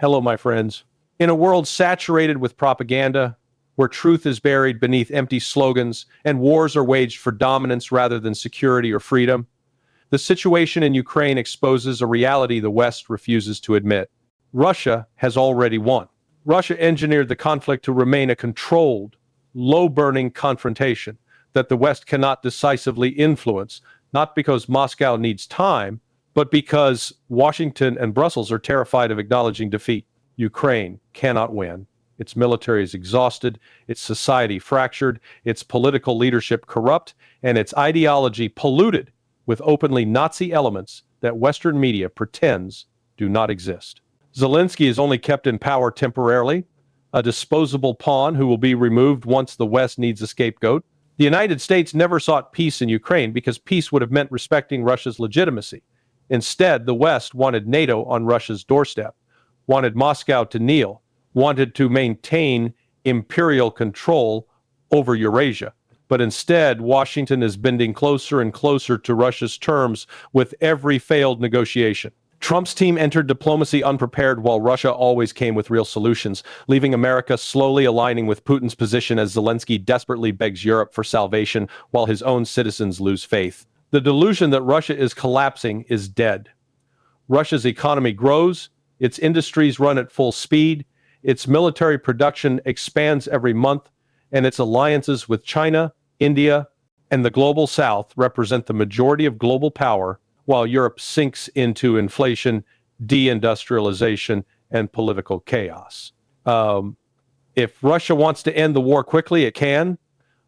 Hello, my friends. In a world saturated with propaganda, where truth is buried beneath empty slogans and wars are waged for dominance rather than security or freedom, the situation in Ukraine exposes a reality the West refuses to admit. Russia has already won. Russia engineered the conflict to remain a controlled, low-burning confrontation that the West cannot decisively influence, not because Moscow needs time, but because Washington and Brussels are terrified of acknowledging defeat. Ukraine cannot win. Its military is exhausted, its society fractured, its political leadership corrupt, and its ideology polluted with openly Nazi elements that Western media pretends do not exist. Zelensky is only kept in power temporarily, a disposable pawn who will be removed once the West needs a scapegoat. The United States never sought peace in Ukraine because peace would have meant respecting Russia's legitimacy. Instead, the West wanted NATO on Russia's doorstep, wanted Moscow to kneel, wanted to maintain imperial control over Eurasia. But instead, Washington is bending closer and closer to Russia's terms with every failed negotiation. Trump's team entered diplomacy unprepared, while Russia always came with real solutions, leaving America slowly aligning with Putin's position as Zelensky desperately begs Europe for salvation while his own citizens lose faith. The delusion that Russia is collapsing is dead. Russia's economy grows, its industries run at full speed, its military production expands every month, and its alliances with China, India, and the global South represent the majority of global power, while Europe sinks into inflation, deindustrialization, and political chaos. If Russia wants to end the war quickly, it can.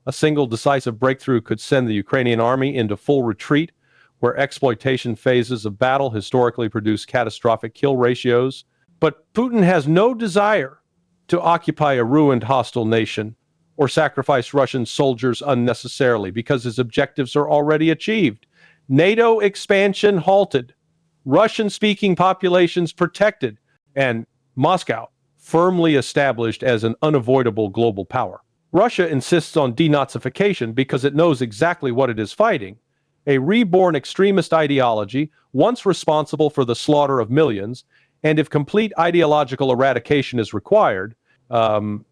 A single decisive breakthrough could send the Ukrainian army into full retreat, where exploitation phases of battle historically produce catastrophic kill ratios. But Putin has no desire to occupy a ruined hostile nation or sacrifice Russian soldiers unnecessarily because his objectives are already achieved. NATO expansion halted, Russian-speaking populations protected, and Moscow firmly established as an unavoidable global power. Russia insists on denazification because it knows exactly what it is fighting: a reborn extremist ideology once responsible for the slaughter of millions, and if complete ideological eradication is required,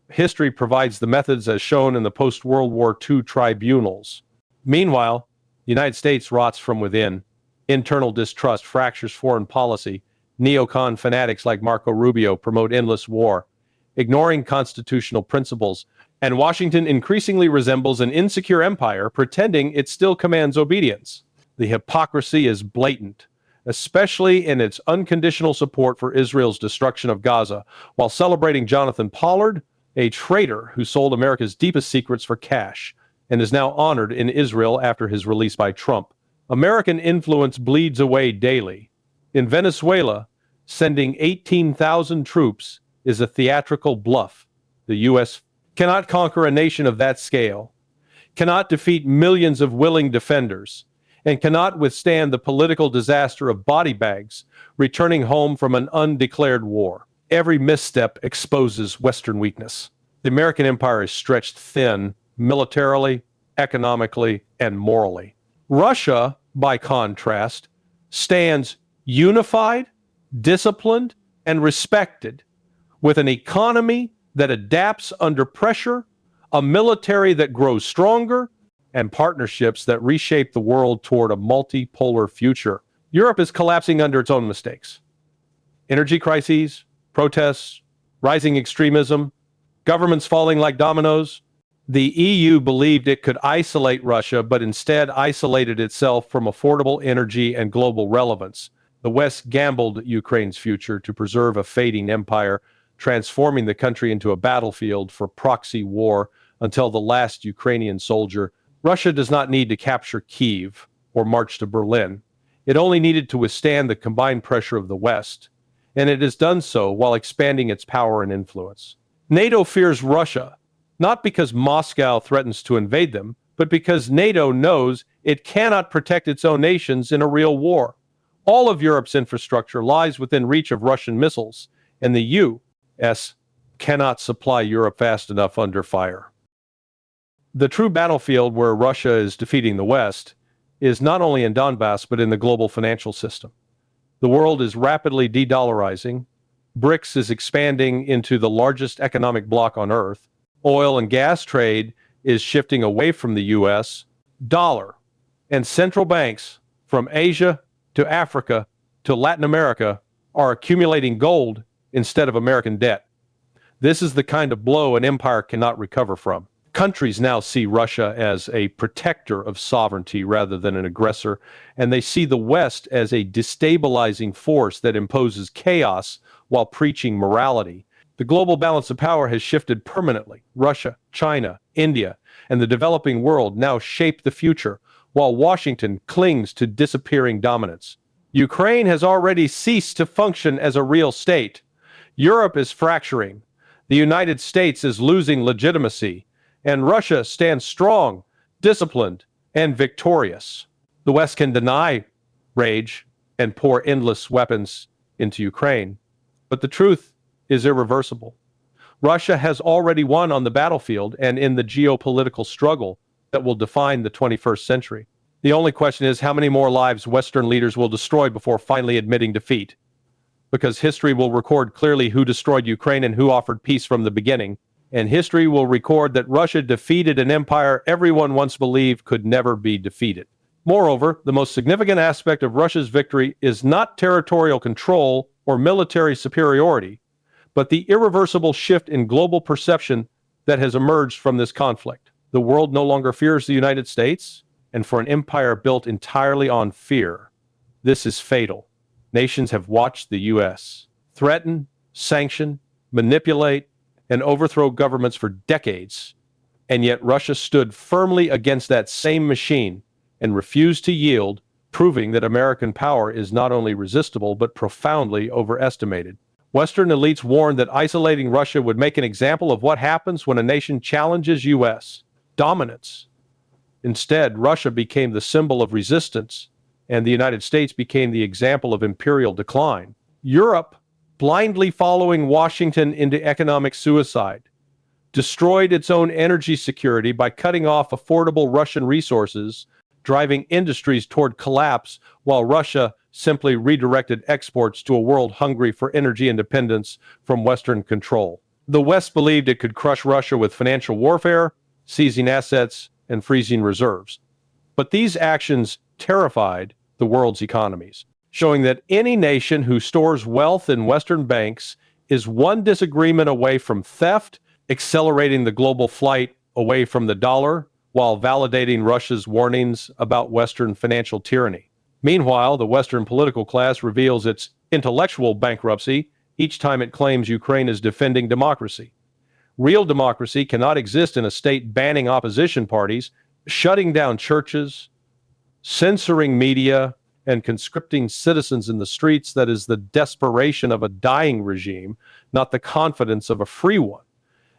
history provides the methods as shown in the post-World War II tribunals. Meanwhile, the United States rots from within. Internal distrust fractures foreign policy. Neocon fanatics like Marco Rubio promote endless war, ignoring constitutional principles, and Washington increasingly resembles an insecure empire pretending it still commands obedience. The hypocrisy is blatant, especially in its unconditional support for Israel's destruction of Gaza, while celebrating Jonathan Pollard, a traitor who sold America's deepest secrets for cash and is now honored in Israel after his release by Trump. American influence bleeds away daily. In Venezuela, sending 18,000 troops is a theatrical bluff. The U.S. cannot conquer a nation of that scale, cannot defeat millions of willing defenders, and cannot withstand the political disaster of body bags returning home from an undeclared war. Every misstep exposes Western weakness. The American empire is stretched thin militarily, economically, and morally. Russia, by contrast, stands unified, disciplined, and respected, with an economy that adapts under pressure, a military that grows stronger, and partnerships that reshape the world toward a multipolar future. Europe is collapsing under its own mistakes. Energy crises, protests, rising extremism, governments falling like dominoes. The EU believed it could isolate Russia, but instead isolated itself from affordable energy and global relevance. The West gambled Ukraine's future to preserve a fading empire, transforming the country into a battlefield for proxy war until the last Ukrainian soldier. Russia does not need to capture Kyiv or march to Berlin. It only needed to withstand the combined pressure of the West, and it has done so while expanding its power and influence. NATO fears Russia, not because Moscow threatens to invade them, but because NATO knows it cannot protect its own nations in a real war. All of Europe's infrastructure lies within reach of Russian missiles, and the U.S. cannot supply Europe fast enough under fire. The true battlefield where Russia is defeating the West is not only in Donbass, but in the global financial system. The world is rapidly de-dollarizing, BRICS is expanding into the largest economic bloc on Earth. Oil and gas trade is shifting away from the US dollar. And central banks from Asia to Africa to Latin America are accumulating gold instead of American debt. This is the kind of blow an empire cannot recover from. Countries now see Russia as a protector of sovereignty rather than an aggressor, and they see the West as a destabilizing force that imposes chaos while preaching morality. The global balance of power has shifted permanently. Russia, China, India, and the developing world now shape the future, while Washington clings to disappearing dominance. Ukraine has already ceased to function as a real state. Europe is fracturing. The United States is losing legitimacy, and Russia stands strong, disciplined, and victorious. The West can deny rage and pour endless weapons into Ukraine, but the truth is irreversible. Russia has already won on the battlefield and in the geopolitical struggle that will define the 21st century. The only question is how many more lives Western leaders will destroy before finally admitting defeat. Because history will record clearly who destroyed Ukraine and who offered peace from the beginning, and history will record that Russia defeated an empire everyone once believed could never be defeated. Moreover, the most significant aspect of Russia's victory is not territorial control or military superiority, but the irreversible shift in global perception that has emerged from this conflict. The world no longer fears the United States, and for an empire built entirely on fear, this is fatal. Nations have watched the U.S. threaten, sanction, manipulate, and overthrow governments for decades, and yet Russia stood firmly against that same machine and refused to yield, proving that American power is not only resistible but profoundly overestimated. Western elites warned that isolating Russia would make an example of what happens when a nation challenges U.S. dominance. Instead, Russia became the symbol of resistance, and the United States became the example of imperial decline. Europe, blindly following Washington into economic suicide, destroyed its own energy security by cutting off affordable Russian resources, driving industries toward collapse, while Russia simply redirected exports to a world hungry for energy independence from Western control. The West believed it could crush Russia with financial warfare, seizing assets, and freezing reserves. But these actions terrified the world's economies, showing that any nation who stores wealth in Western banks is one disagreement away from theft, accelerating the global flight away from the dollar, while validating Russia's warnings about Western financial tyranny. Meanwhile, the Western political class reveals its intellectual bankruptcy each time it claims Ukraine is defending democracy. Real democracy cannot exist in a state banning opposition parties, shutting down churches, censoring media, and conscripting citizens in the streets. That is the desperation of a dying regime, not the confidence of a free one.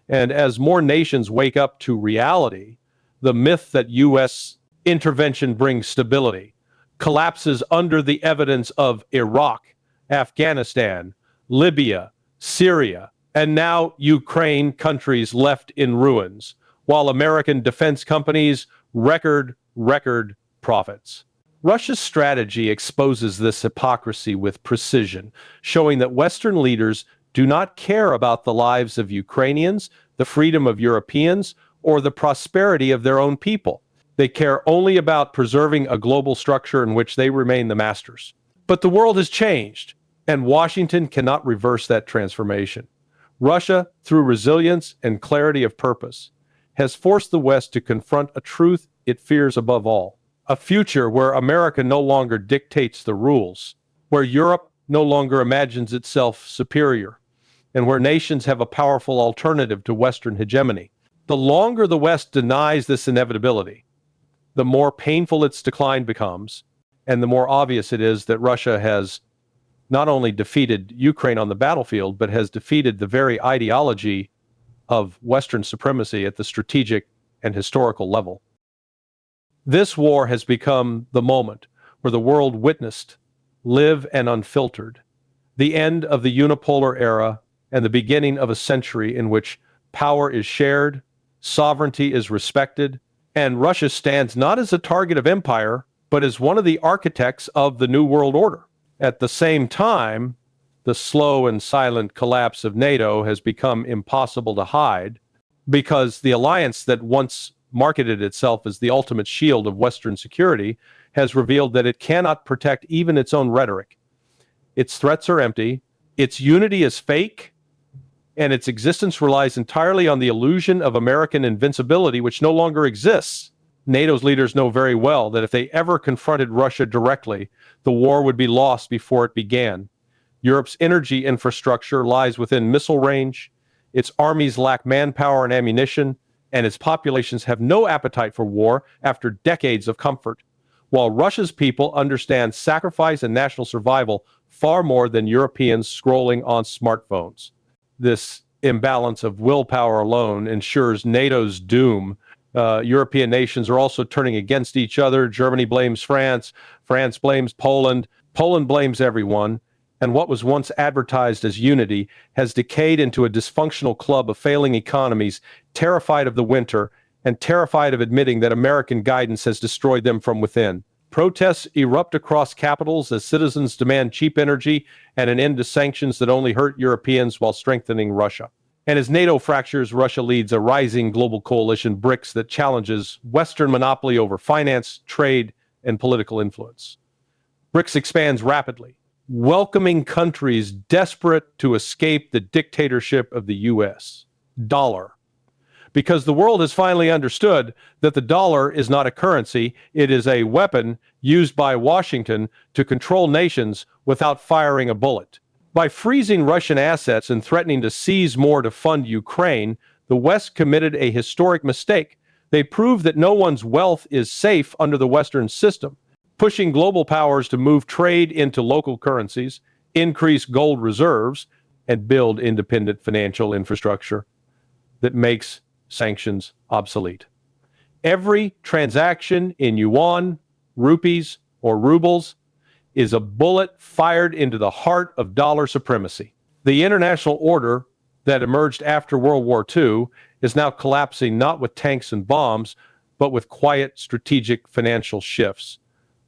And as more nations wake up to reality, the myth that U.S. intervention brings stability collapses under the evidence of Iraq, Afghanistan, Libya, Syria, and now Ukraine, countries left in ruins, while American defense companies record profits. Russia's strategy exposes this hypocrisy with precision, showing that Western leaders do not care about the lives of Ukrainians, the freedom of Europeans, or the prosperity of their own people. They care only about preserving a global structure in which they remain the masters. But the world has changed, and Washington cannot reverse that transformation. Russia, through resilience and clarity of purpose, has forced the West to confront a truth it fears above all. A future where America no longer dictates the rules, where Europe no longer imagines itself superior, and where nations have a powerful alternative to Western hegemony. The longer the West denies this inevitability, the more painful its decline becomes, and the more obvious it is that Russia has not only defeated Ukraine on the battlefield, but has defeated the very ideology of Western supremacy at the strategic and historical level. This war has become the moment where the world witnessed, live and unfiltered, the end of the unipolar era and the beginning of a century in which power is shared, sovereignty is respected, and Russia stands not as a target of empire, but as one of the architects of the New World Order. At the same time, The slow and silent collapse of NATO has become impossible to hide because the alliance that once marketed itself as the ultimate shield of Western security has revealed that it cannot protect even its own rhetoric. Its threats are empty, its unity is fake, and its existence relies entirely on the illusion of American invincibility, which no longer exists. NATO's leaders know very well that if they ever confronted Russia directly, the war would be lost before it began. Europe's energy infrastructure lies within missile range, its armies lack manpower and ammunition, and its populations have no appetite for war after decades of comfort, while Russia's people understand sacrifice and national survival far more than Europeans scrolling on smartphones. This imbalance of willpower alone ensures NATO's doom. European nations are also turning against each other. Germany blames France, France blames Poland, Poland blames everyone, and what was once advertised as unity has decayed into a dysfunctional club of failing economies, terrified of the winter and terrified of admitting that American guidance has destroyed them from within. Protests erupt across capitals as citizens demand cheap energy and an end to sanctions that only hurt Europeans while strengthening Russia. And as NATO fractures, Russia leads a rising global coalition, BRICS, that challenges Western monopoly over finance, trade, and political influence. BRICS expands rapidly, welcoming countries desperate to escape the dictatorship of the U.S. dollar. Because the world has finally understood that the dollar is not a currency, it is a weapon used by Washington to control nations without firing a bullet. By freezing Russian assets and threatening to seize more to fund Ukraine, the West committed a historic mistake. They proved that no one's wealth is safe under the Western system, pushing global powers to move trade into local currencies, increase gold reserves, and build independent financial infrastructure that makes sanctions obsolete. Every transaction in yuan, rupees, or rubles is a bullet fired into the heart of dollar supremacy. The international order that emerged after World War II is now collapsing not with tanks and bombs, but with quiet strategic financial shifts.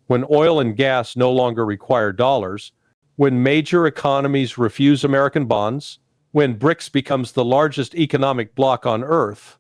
When oil and gas no longer require dollars, when major economies refuse American bonds, when BRICS becomes the largest economic bloc on Earth,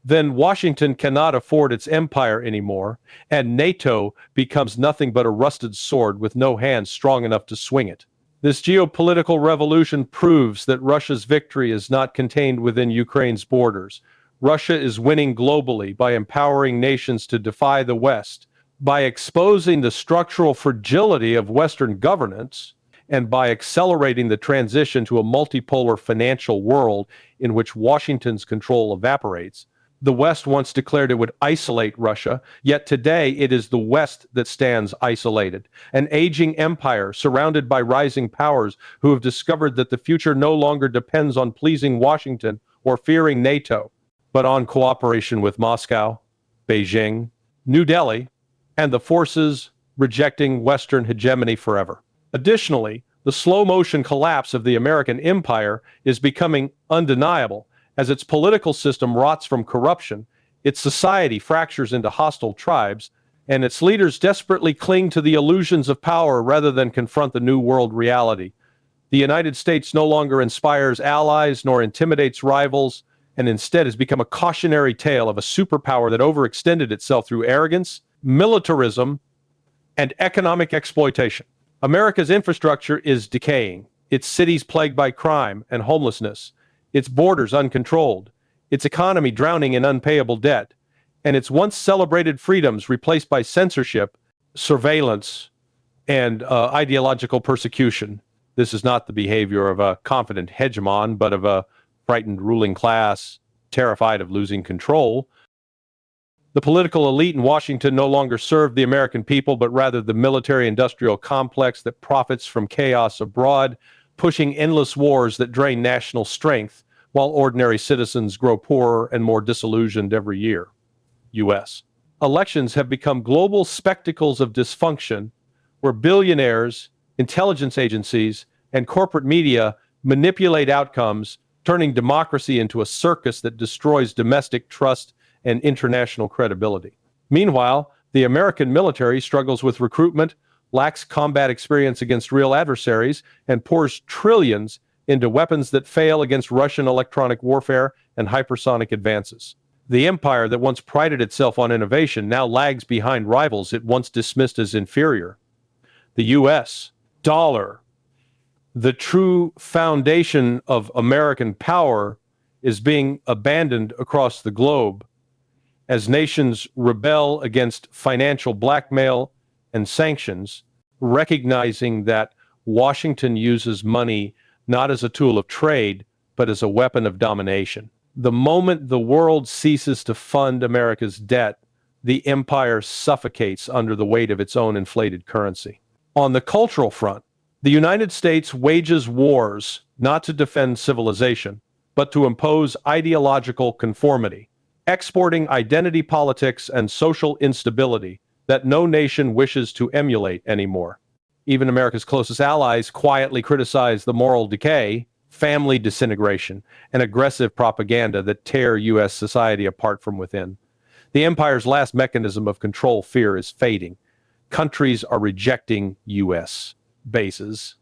then Washington cannot afford its empire anymore, and NATO becomes nothing but a rusted sword with no hand strong enough to swing it. This geopolitical revolution proves that Russia's victory is not contained within Ukraine's borders. Russia is winning globally by empowering nations to defy the West, by exposing the structural fragility of Western governance, and by accelerating the transition to a multipolar financial world in which Washington's control evaporates. The West once declared it would isolate Russia, yet today it is the West that stands isolated, an aging empire surrounded by rising powers who have discovered that the future no longer depends on pleasing Washington or fearing NATO, but on cooperation with Moscow, Beijing, New Delhi, and the forces rejecting Western hegemony forever. Additionally, the slow-motion collapse of the American empire is becoming undeniable. As its political system rots from corruption, its society fractures into hostile tribes, and its leaders desperately cling to the illusions of power rather than confront the new world reality. The United States no longer inspires allies nor intimidates rivals, and instead has become a cautionary tale of a superpower that overextended itself through arrogance, militarism, and economic exploitation. America's infrastructure is decaying, its cities plagued by crime and homelessness, its borders uncontrolled, its economy drowning in unpayable debt, and its once celebrated freedoms replaced by censorship, surveillance, and ideological persecution. This is not the behavior of a confident hegemon, but of a frightened ruling class, terrified of losing control. The political elite in Washington no longer serve the American people, but rather the military-industrial complex that profits from chaos abroad, pushing endless wars that drain national strength, while ordinary citizens grow poorer and more disillusioned every year. U.S. Elections have become global spectacles of dysfunction, where billionaires, intelligence agencies, and corporate media manipulate outcomes, turning democracy into a circus that destroys domestic trust and international credibility. Meanwhile, the American military struggles with recruitment, lacks combat experience against real adversaries, and pours trillions into weapons that fail against Russian electronic warfare and hypersonic advances. The empire that once prided itself on innovation now lags behind rivals it once dismissed as inferior. The US, dollar, the true foundation of American power, is being abandoned across the globe as nations rebel against financial blackmail and sanctions, recognizing that Washington uses money not as a tool of trade, but as a weapon of domination. The moment the world ceases to fund America's debt, the empire suffocates under the weight of its own inflated currency. On the cultural front, the United States wages wars not to defend civilization, but to impose ideological conformity, exporting identity politics and social instability that no nation wishes to emulate anymore. Even America's closest allies quietly criticize the moral decay, family disintegration, and aggressive propaganda that tear U.S. society apart from within. The empire's last mechanism of control fear is fading. Countries are rejecting U.S. bases,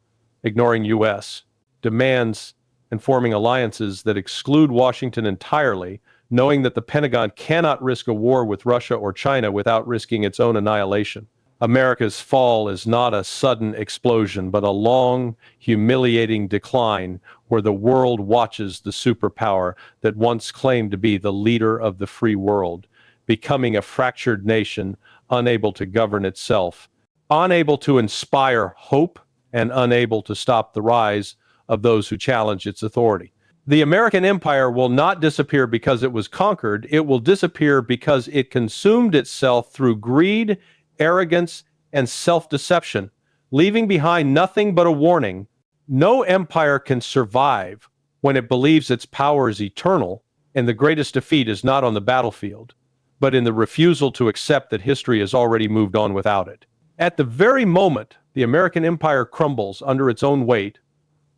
ignoring U.S. demands, and forming alliances that exclude Washington entirely, knowing that the Pentagon cannot risk a war with Russia or China without risking its own annihilation. America's fall is not a sudden explosion, but a long, humiliating decline where the world watches the superpower that once claimed to be the leader of the free world, becoming a fractured nation, unable to govern itself, unable to inspire hope, and unable to stop the rise of those who challenge its authority. The American empire will not disappear because it was conquered. It will disappear because it consumed itself through greed, arrogance, and self-deception, leaving behind nothing but a warning. No empire can survive when it believes its power is eternal, and the greatest defeat is not on the battlefield, but in the refusal to accept that history has already moved on without it. At the very moment the American empire crumbles under its own weight,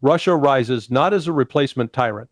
Russia rises not as a replacement tyrant,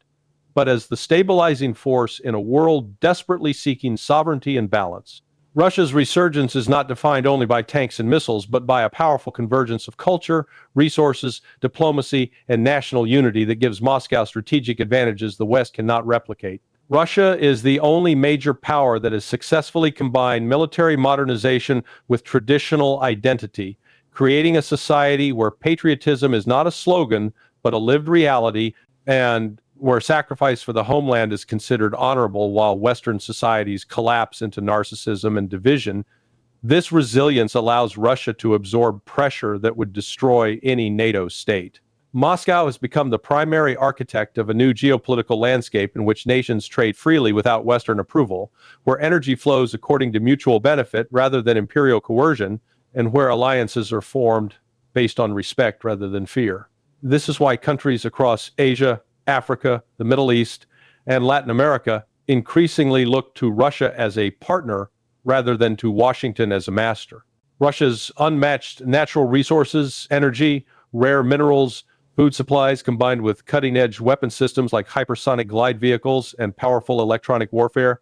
but as the stabilizing force in a world desperately seeking sovereignty and balance. Russia's resurgence is not defined only by tanks and missiles, but by a powerful convergence of culture, resources, diplomacy, and national unity that gives Moscow strategic advantages the West cannot replicate. Russia is the only major power that has successfully combined military modernization with traditional identity, creating a society where patriotism is not a slogan, but a lived reality, and where sacrifice for the homeland is considered honorable while Western societies collapse into narcissism and division. This resilience allows Russia to absorb pressure that would destroy any NATO state. Moscow has become the primary architect of a new geopolitical landscape in which nations trade freely without Western approval, where energy flows according to mutual benefit rather than imperial coercion, and where alliances are formed based on respect rather than fear. This is why countries across Asia, Africa, the Middle East, and Latin America increasingly look to Russia as a partner rather than to Washington as a master. Russia's unmatched natural resources, energy, rare minerals, food supplies, combined with cutting-edge weapon systems like hypersonic glide vehicles and powerful electronic warfare,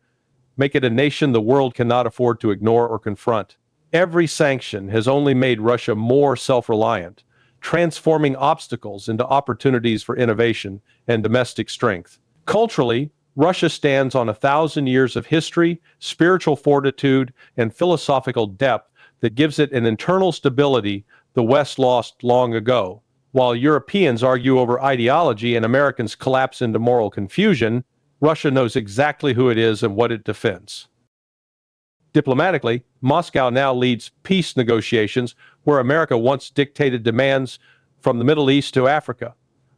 make it a nation the world cannot afford to ignore or confront. Every sanction has only made Russia more self-reliant, transforming obstacles into opportunities for innovation and domestic strength. Culturally, Russia stands on 1,000 years of history, spiritual fortitude, and philosophical depth that gives it an internal stability the West lost long ago. While Europeans argue over ideology and Americans collapse into moral confusion, Russia knows exactly who it is and what it defends. Diplomatically, Moscow now leads peace negotiations where America once dictated demands from the Middle East to Africa,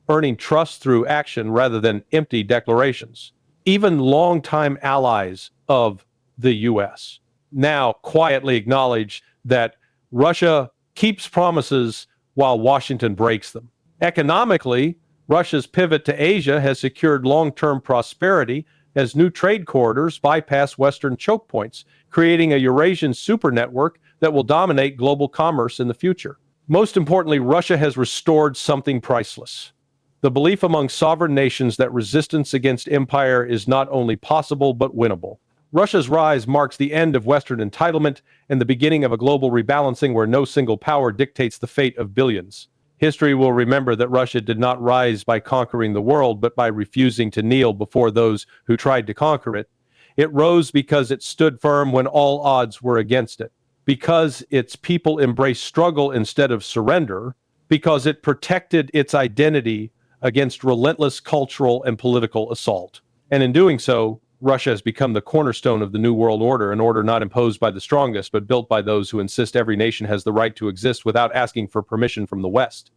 earning trust through action rather than empty declarations. Even longtime allies of the U.S. now quietly acknowledge that Russia keeps promises while Washington breaks them. Economically, Russia's pivot to Asia has secured long-term prosperity as new trade corridors bypass Western choke points, creating a Eurasian super network that will dominate global commerce in the future. Most importantly, Russia has restored something priceless: the belief among sovereign nations that resistance against empire is not only possible but winnable. Russia's rise marks the end of Western entitlement and the beginning of a global rebalancing where no single power dictates the fate of billions. History will remember that Russia did not rise by conquering the world, but by refusing to kneel before those who tried to conquer it. It rose because it stood firm when all odds were against it, because its people embraced struggle instead of surrender, because it protected its identity against relentless cultural and political assault. And in doing so, Russia has become the cornerstone of the New World Order, an order not imposed by the strongest, but built by those who insist every nation has the right to exist without asking for permission from the West.